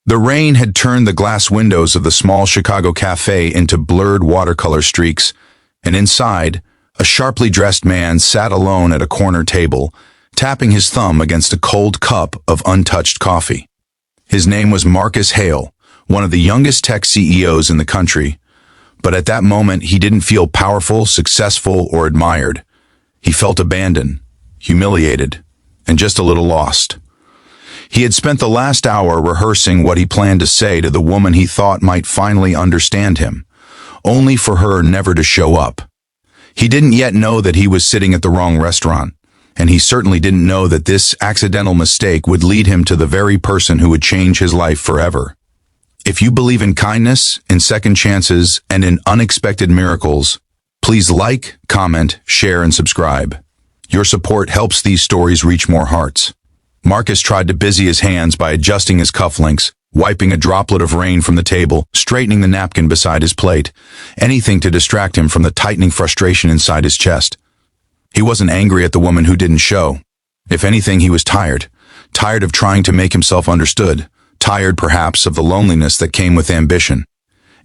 The rain had turned the glass windows of the small Chicago cafe into blurred watercolor streaks, and inside, a sharply dressed man sat alone at a corner table, tapping his thumb against a cold cup of untouched coffee. His name was Marcus Hale, one of the youngest tech CEOs in the country, but at that moment he didn't feel powerful, successful, or admired. He felt abandoned, humiliated, and just a little lost. He had spent the last hour rehearsing what he planned to say to the woman he thought might finally understand him, only for her never to show up. He didn't yet know that he was sitting at the wrong restaurant, and he certainly didn't know that this accidental mistake would lead him to the very person who would change his life forever. If you believe in kindness, in second chances, and in unexpected miracles, please like, comment, share, and subscribe. Your support helps these stories reach more hearts. Marcus tried to busy his hands by adjusting his cufflinks, wiping a droplet of rain from the table, straightening the napkin beside his plate, anything to distract him from the tightening frustration inside his chest. He wasn't angry at the woman who didn't show. If anything, he was tired of trying to make himself understood, tired perhaps of the loneliness that came with ambition.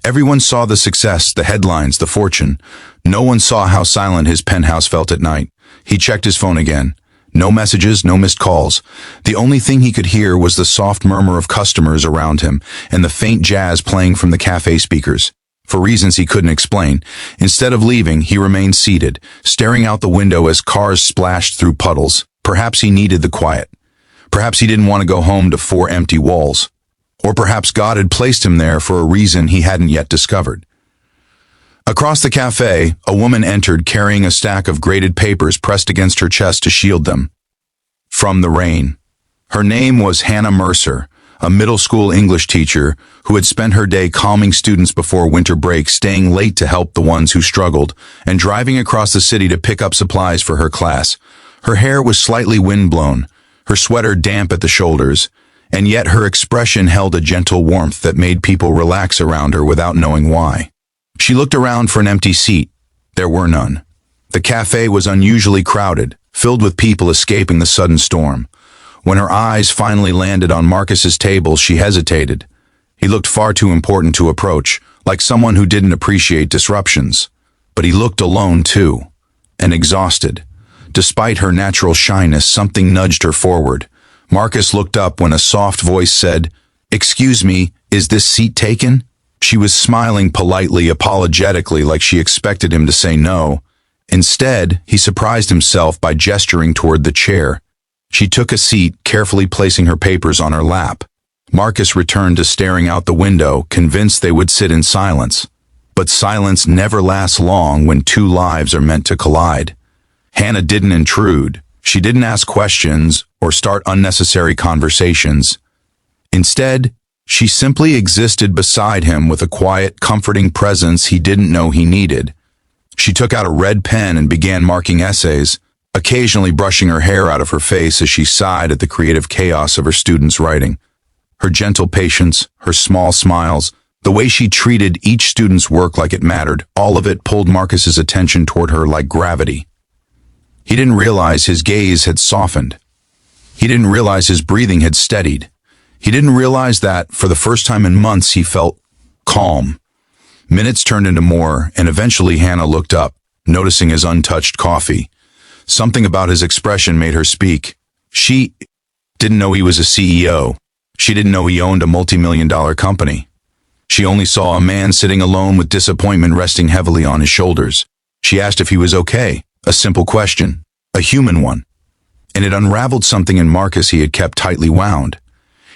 Everyone saw the success, the headlines, the fortune. No one saw how silent his penthouse felt at night. He checked his phone again. No messages, no missed calls. The only thing he could hear was the soft murmur of customers around him and the faint jazz playing from the cafe speakers. For reasons he couldn't explain, instead of leaving, he remained seated, staring out the window as cars splashed through puddles. Perhaps he needed the quiet. Perhaps he didn't want to go home to 4 empty walls. Or perhaps God had placed him there for a reason he hadn't yet discovered. Across the cafe, a woman entered carrying a stack of graded papers pressed against her chest to shield them from the rain. Her name was Hannah Mercer, a middle school English teacher who had spent her day calming students before winter break, staying late to help the ones who struggled, and driving across the city to pick up supplies for her class. Her hair was slightly windblown, her sweater damp at the shoulders, and yet her expression held a gentle warmth that made people relax around her without knowing why. She looked around for an empty seat. There were none. The cafe was unusually crowded, filled with people escaping the sudden storm. When her eyes finally landed on Marcus's table, she hesitated. He looked far too important to approach, like someone who didn't appreciate disruptions. But he looked alone too, and exhausted. Despite her natural shyness, something nudged her forward. Marcus looked up when a soft voice said, "Excuse me, is this seat taken?" She was smiling politely, apologetically, like she expected him to say no. Instead, he surprised himself by gesturing toward the chair. She took a seat, carefully placing her papers on her lap. Marcus returned to staring out the window, convinced they would sit in silence. But silence never lasts long when two lives are meant to collide. Hannah didn't intrude. She didn't ask questions or start unnecessary conversations. Instead, she simply existed beside him with a quiet, comforting presence he didn't know he needed. She took out a red pen and began marking essays, occasionally brushing her hair out of her face as she sighed at the creative chaos of her students' writing. Her gentle patience, her small smiles, the way she treated each student's work like it mattered, all of it pulled Marcus's attention toward her like gravity. He didn't realize his gaze had softened. He didn't realize his breathing had steadied. He didn't realize that, for the first time in months, he felt calm. Minutes turned into more, and eventually Hannah looked up, noticing his untouched coffee. Something about his expression made her speak. She didn't know he was a CEO. She didn't know he owned a multi-million-dollar company. She only saw a man sitting alone with disappointment resting heavily on his shoulders. She asked if he was okay, a simple question, a human one. And it unraveled something in Marcus he had kept tightly wound.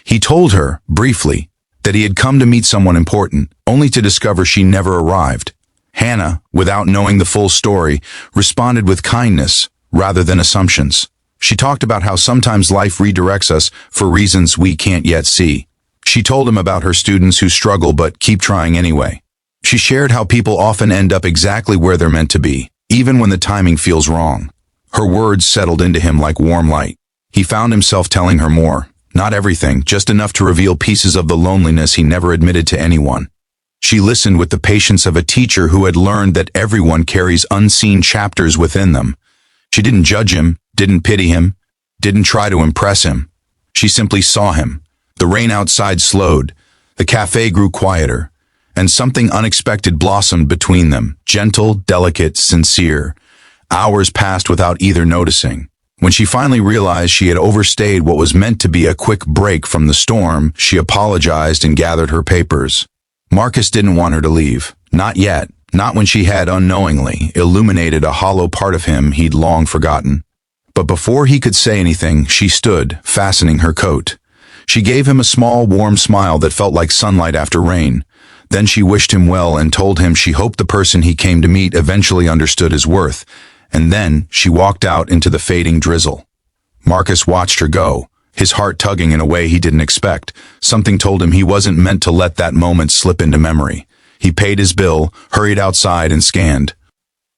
He told her, briefly, that he had come to meet someone important, only to discover she never arrived. Hannah, without knowing the full story, responded with kindness rather than assumptions. She talked about how sometimes life redirects us for reasons we can't yet see. She told him about her students who struggle but keep trying anyway. She shared how people often end up exactly where they're meant to be, even when the timing feels wrong. Her words settled into him like warm light. He found himself telling her more. Not everything, just enough to reveal pieces of the loneliness he never admitted to anyone. She listened with the patience of a teacher who had learned that everyone carries unseen chapters within them. She didn't judge him, didn't pity him, didn't try to impress him. She simply saw him. The rain outside slowed, The cafe grew quieter, and something unexpected blossomed between them, gentle, delicate, sincere. Hours passed without either noticing. When she finally realized she had overstayed what was meant to be a quick break from the storm, she apologized and gathered her papers. Marcus didn't want her to leave. Not yet. Not when she had unknowingly illuminated a hollow part of him he'd long forgotten. But before he could say anything, she stood, fastening her coat. She gave him a small, warm smile that felt like sunlight after rain. Then she wished him well and told him she hoped the person he came to meet eventually understood his worth. And then she walked out into the fading drizzle. Marcus watched her go, his heart tugging in a way he didn't expect. Something told him he wasn't meant to let that moment slip into memory. He paid his bill, hurried outside, and scanned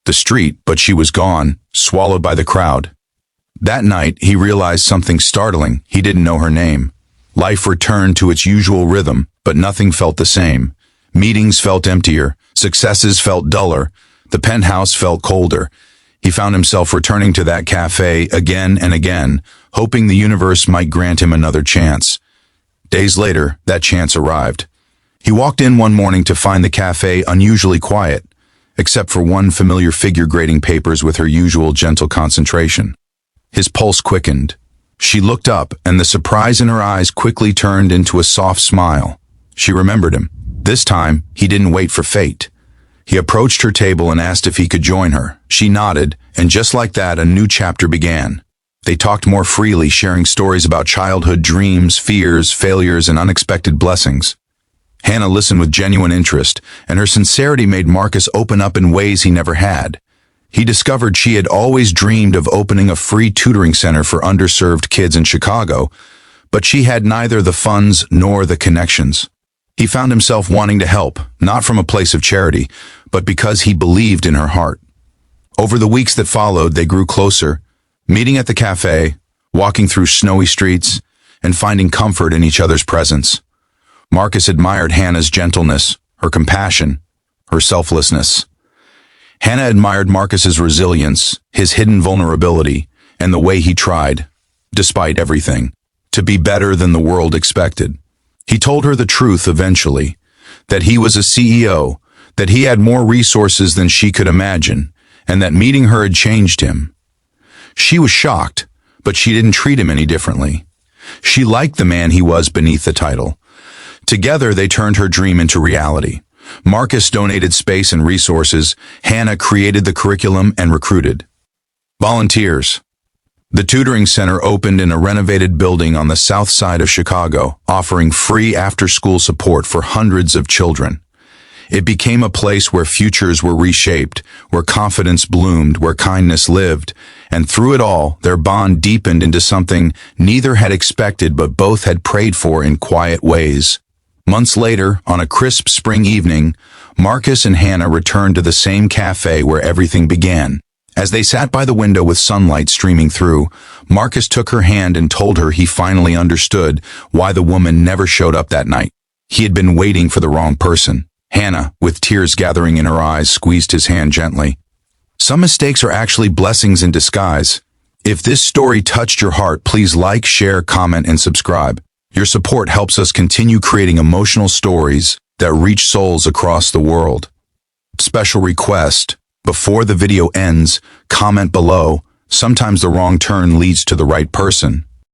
the street, but she was gone, swallowed by the crowd. That night, he realized something startling. He didn't know her name. Life returned to its usual rhythm, but nothing felt the same. Meetings felt emptier. Successes felt duller. The penthouse felt colder. He found himself returning to that cafe again and again, hoping the universe might grant him another chance. Days later, that chance arrived. He walked in one morning to find the cafe unusually quiet, except for one familiar figure grading papers with her usual gentle concentration. His pulse quickened. She looked up, and the surprise in her eyes quickly turned into a soft smile. She remembered him. This time, he didn't wait for fate. He approached her table and asked if he could join her. She nodded, and just like that, a new chapter began. They talked more freely, sharing stories about childhood dreams, fears, failures, and unexpected blessings. Hannah listened with genuine interest, and her sincerity made Marcus open up in ways he never had. He discovered she had always dreamed of opening a free tutoring center for underserved kids in Chicago, but she had neither the funds nor the connections. He found himself wanting to help, not from a place of charity, but because he believed in her heart. Over the weeks that followed, they grew closer, meeting at the cafe, walking through snowy streets, and finding comfort in each other's presence. Marcus admired Hannah's gentleness, her compassion, her selflessness. Hannah admired Marcus's resilience, his hidden vulnerability, and the way he tried, despite everything, to be better than the world expected. He told her the truth eventually, that he was a CEO, that he had more resources than she could imagine, and that meeting her had changed him. She was shocked, but she didn't treat him any differently. She liked the man he was beneath the title. Together, they turned her dream into reality. Marcus donated space and resources. Hannah created the curriculum and recruited volunteers. The tutoring center opened in a renovated building on the south side of Chicago, offering free after-school support for hundreds of children. It became a place where futures were reshaped, where confidence bloomed, where kindness lived, and through it all, their bond deepened into something neither had expected but both had prayed for in quiet ways. Months later, on a crisp spring evening, Marcus and Hannah returned to the same cafe where everything began. As they sat by the window with sunlight streaming through, Marcus took her hand and told her he finally understood why the woman never showed up that night. He had been waiting for the wrong person. Hannah, with tears gathering in her eyes, squeezed his hand gently. Some mistakes are actually blessings in disguise. If this story touched your heart, please like, share, comment, and subscribe. Your support helps us continue creating emotional stories that reach souls across the world. Special request: before the video ends, comment below. Sometimes the wrong turn leads to the right person.